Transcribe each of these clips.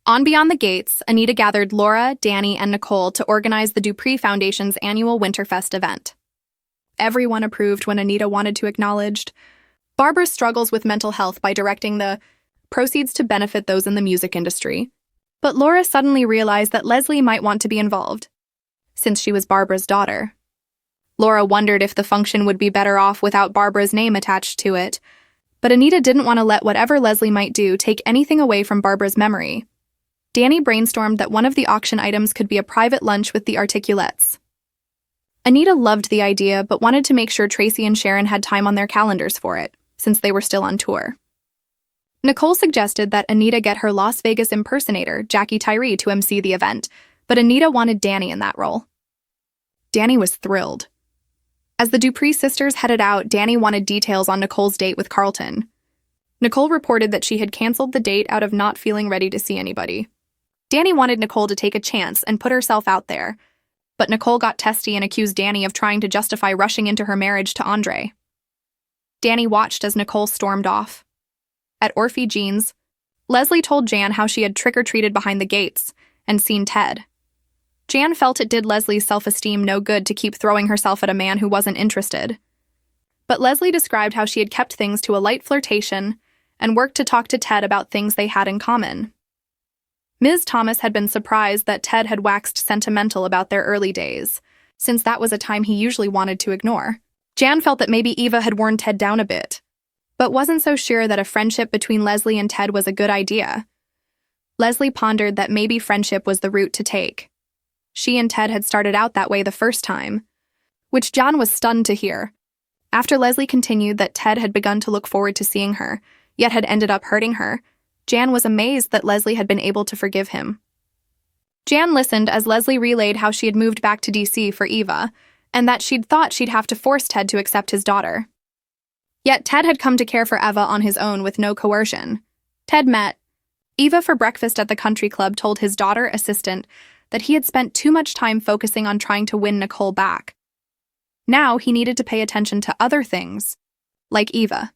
On Beyond the Gates, Anita gathered Laura, Dani, and Nicole to organize the Dupree Foundation's annual Winterfest event. Everyone approved when Anita wanted to acknowledge Barbara struggles with mental health by directing the proceeds to benefit those in the music industry. But Laura suddenly realized that Leslie might want to be involved, since she was Barbara's daughter. Laura wondered if the function would be better off without Barbara's name attached to it, but Anita didn't want to let whatever Leslie might do take anything away from Barbara's memory. Dani brainstormed that one of the auction items could be a private lunch with the Articulates. Anita loved the idea, but wanted to make sure Tracy and Sharon had time on their calendars for it, since they were still on tour. Nicole suggested that Anita get her Las Vegas impersonator, Jackie Tyree, to MC the event, but Anita wanted Dani in that role. Dani was thrilled. As the Dupree sisters headed out, Dani wanted details on Nicole's date with Carlton. Nicole reported that she had canceled the date out of not feeling ready to see anybody. Dani wanted Nicole to take a chance and put herself out there, but Nicole got testy and accused Dani of trying to justify rushing into her marriage to Andre. Dani watched as Nicole stormed off. At Orphe Jean's, Leslie told Jan how she had trick-or-treated behind the gates and seen Ted. Jan felt it did Leslie's self-esteem no good to keep throwing herself at a man who wasn't interested. But Leslie described how she had kept things to a light flirtation and worked to talk to Ted about things they had in common. Ms. Thomas had been surprised that Ted had waxed sentimental about their early days, since that was a time he usually wanted to ignore. Jan felt that maybe Eva had worn Ted down a bit, but wasn't so sure that a friendship between Leslie and Ted was a good idea. Leslie pondered that maybe friendship was the route to take. She and Ted had started out that way the first time, which Jan was stunned to hear. After Leslie continued that Ted had begun to look forward to seeing her, yet had ended up hurting her, Jan was amazed that Leslie had been able to forgive him. Jan listened as Leslie relayed how she had moved back to D.C. for Eva, and that she'd thought she'd have to force Ted to accept his daughter. Yet Ted had come to care for Eva on his own with no coercion. Ted met Eva for breakfast at the country club, told his daughter assistant that he had spent too much time focusing on trying to win Nicole back. Now he needed to pay attention to other things, like Eva.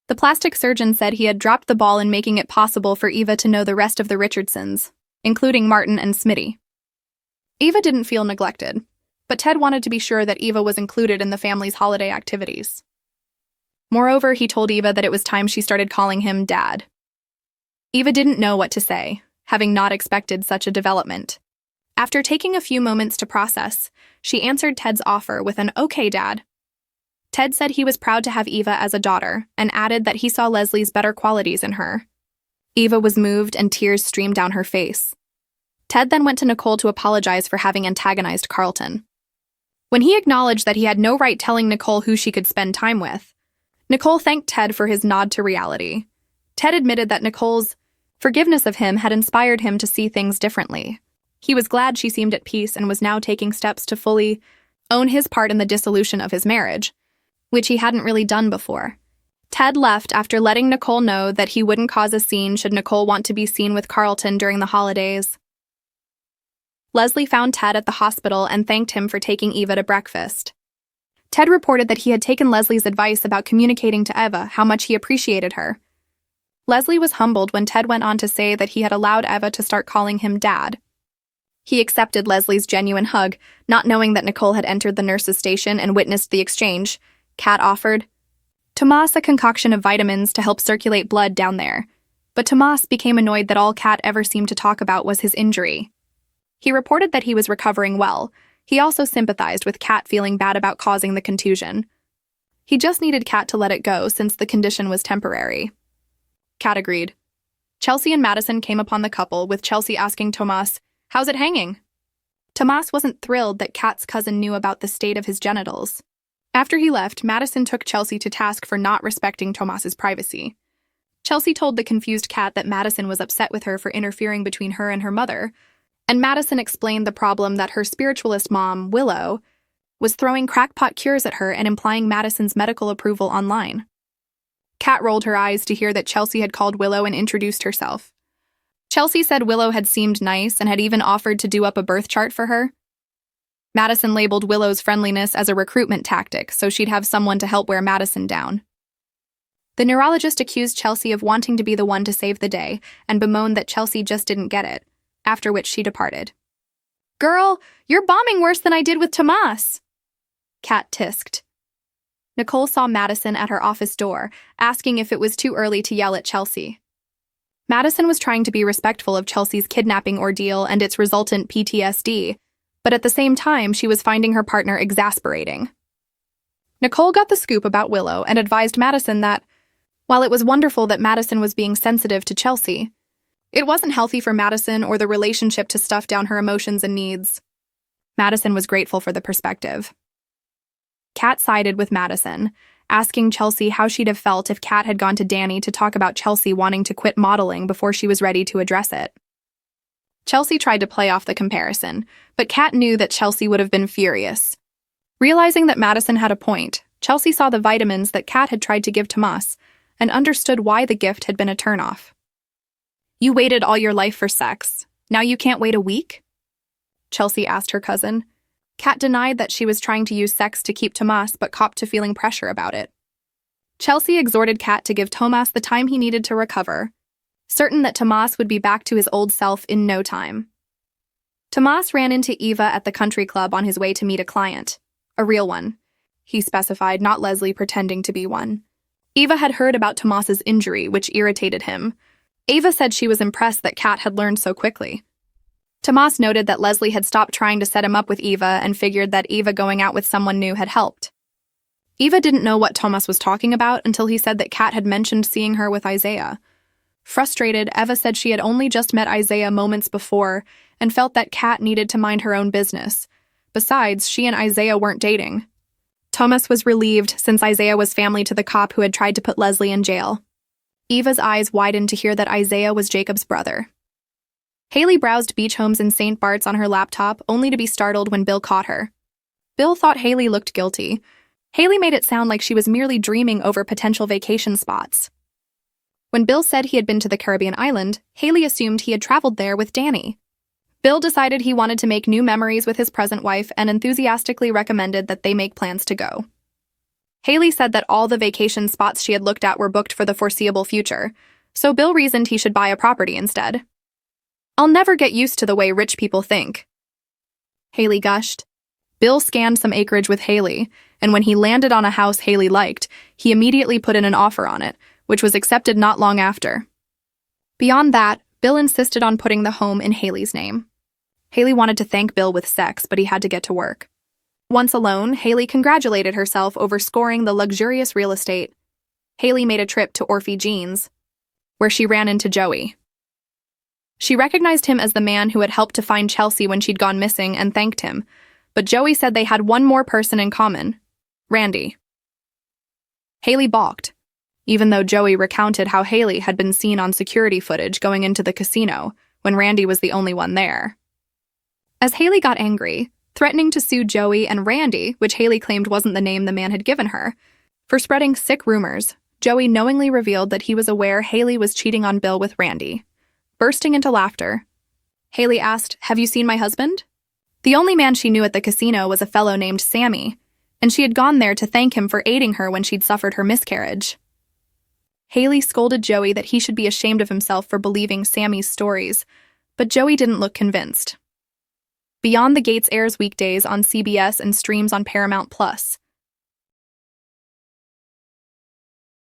The plastic surgeon said he had dropped the ball in making it possible for Eva to know the rest of the Richardsons, including Martin and Smitty. Eva didn't feel neglected, but Ted wanted to be sure that Eva was included in the family's holiday activities. Moreover, he told Eva that it was time she started calling him Dad. Eva didn't know what to say, having not expected such a development. After taking a few moments to process, she answered Ted's offer with an "Okay, Dad." Ted said he was proud to have Eva as a daughter, and added that he saw Leslie's better qualities in her. Eva was moved and tears streamed down her face. Ted then went to Nicole to apologize for having antagonized Carlton. When he acknowledged that he had no right telling Nicole who she could spend time with, Nicole thanked Ted for his nod to reality. Ted admitted that Nicole's forgiveness of him had inspired him to see things differently. He was glad she seemed at peace and was now taking steps to fully own his part in the dissolution of his marriage, which he hadn't really done before. Ted left after letting Nicole know that he wouldn't cause a scene should Nicole want to be seen with Carlton during the holidays. Leslie found Ted at the hospital and thanked him for taking Eva to breakfast. Ted reported that he had taken Leslie's advice about communicating to Eva how much he appreciated her. Leslie was humbled when Ted went on to say that he had allowed Eva to start calling him Dad. He accepted Leslie's genuine hug, not knowing that Nicole had entered the nurse's station and witnessed the exchange. Kat offered Tomas a concoction of vitamins to help circulate blood down there, but Tomas became annoyed that all Kat ever seemed to talk about was his injury. He reported that he was recovering well. He also sympathized with Kat feeling bad about causing the contusion. He just needed Kat to let it go since the condition was temporary. Kat agreed. Chelsea and Madison came upon the couple, with Chelsea asking Tomas, "How's it hanging?" Tomas wasn't thrilled that Kat's cousin knew about the state of his genitals. After he left, Madison took Chelsea to task for not respecting Tomas's privacy. Chelsea told the confused Kat that Madison was upset with her for interfering between her and her mother, and Madison explained the problem that her spiritualist mom, Willow, was throwing crackpot cures at her and implying Madison's medical approval online. Kat rolled her eyes to hear that Chelsea had called Willow and introduced herself. Chelsea said Willow had seemed nice and had even offered to do up a birth chart for her. Madison labeled Willow's friendliness as a recruitment tactic, so she'd have someone to help wear Madison down. The neurologist accused Chelsea of wanting to be the one to save the day and bemoaned that Chelsea just didn't get it, after which she departed. "Girl, you're bombing worse than I did with Tomas," Kat tisked. Nicole saw Madison at her office door, asking if it was too early to yell at Chelsea. Madison was trying to be respectful of Chelsea's kidnapping ordeal and its resultant PTSD, but at the same time, she was finding her partner exasperating. Nicole got the scoop about Willow and advised Madison that, while it was wonderful that Madison was being sensitive to Chelsea, it wasn't healthy for Madison or the relationship to stuff down her emotions and needs. Madison was grateful for the perspective. Kat sided with Madison, asking Chelsea how she'd have felt if Kat had gone to Dani to talk about Chelsea wanting to quit modeling before she was ready to address it. Chelsea tried to play off the comparison, but Kat knew that Chelsea would have been furious. Realizing that Madison had a point, Chelsea saw the vitamins that Kat had tried to give Tomas and understood why the gift had been a turnoff. "You waited all your life for sex. Now you can't wait a week?" Chelsea asked her cousin. Kat denied that she was trying to use sex to keep Tomas, but copped to feeling pressure about it. Chelsea exhorted Kat to give Tomas the time he needed to recover, certain that Tomas would be back to his old self in no time. Tomas ran into Eva at the country club on his way to meet a client. A real one, he specified, not Leslie pretending to be one. Eva had heard about Tomas's injury, which irritated him. Eva said she was impressed that Kat had learned so quickly. Tomas noted that Leslie had stopped trying to set him up with Eva and figured that Eva going out with someone new had helped. Eva didn't know what Tomas was talking about until he said that Kat had mentioned seeing her with Isaiah. Frustrated, Eva said she had only just met Isaiah moments before and felt that Kat needed to mind her own business. Besides, she and Isaiah weren't dating. Tomas was relieved since Isaiah was family to the cop who had tried to put Leslie in jail. Eva's eyes widened to hear that Isaiah was Jacob's brother. Hayley browsed beach homes in St. Bart's on her laptop, only to be startled when Bill caught her. Bill thought Hayley looked guilty. Hayley made it sound like she was merely dreaming over potential vacation spots. When Bill said he had been to the Caribbean island, Hayley assumed he had traveled there with Dani. Bill decided he wanted to make new memories with his present wife and enthusiastically recommended that they make plans to go. Hayley said that all the vacation spots she had looked at were booked for the foreseeable future, so Bill reasoned he should buy a property instead. "I'll never get used to the way rich people think," Hayley gushed. Bill scanned some acreage with Hayley, and when he landed on a house Hayley liked, he immediately put in an offer on it, which was accepted not long after. Beyond that, Bill insisted on putting the home in Hayley's name. Hayley wanted to thank Bill with sex, but he had to get to work. Once alone, Hayley congratulated herself over scoring the luxurious real estate. Hayley made a trip to Orphe Jeans, where she ran into Joey. She recognized him as the man who had helped to find Chelsea when she'd gone missing and thanked him, but Joey said they had one more person in common, Randy. Hayley balked, even though Joey recounted how Hayley had been seen on security footage going into the casino when Randy was the only one there. As Hayley got angry, threatening to sue Joey and Randy, which Hayley claimed wasn't the name the man had given her, for spreading sick rumors, Joey knowingly revealed that he was aware Hayley was cheating on Bill with Randy. Bursting into laughter, Hayley asked, "Have you seen my husband?" The only man she knew at the casino was a fellow named Sammy, and she had gone there to thank him for aiding her when she'd suffered her miscarriage. Hayley scolded Joey that he should be ashamed of himself for believing Sammy's stories, but Joey didn't look convinced. Beyond the Gates airs weekdays on CBS and streams on Paramount+.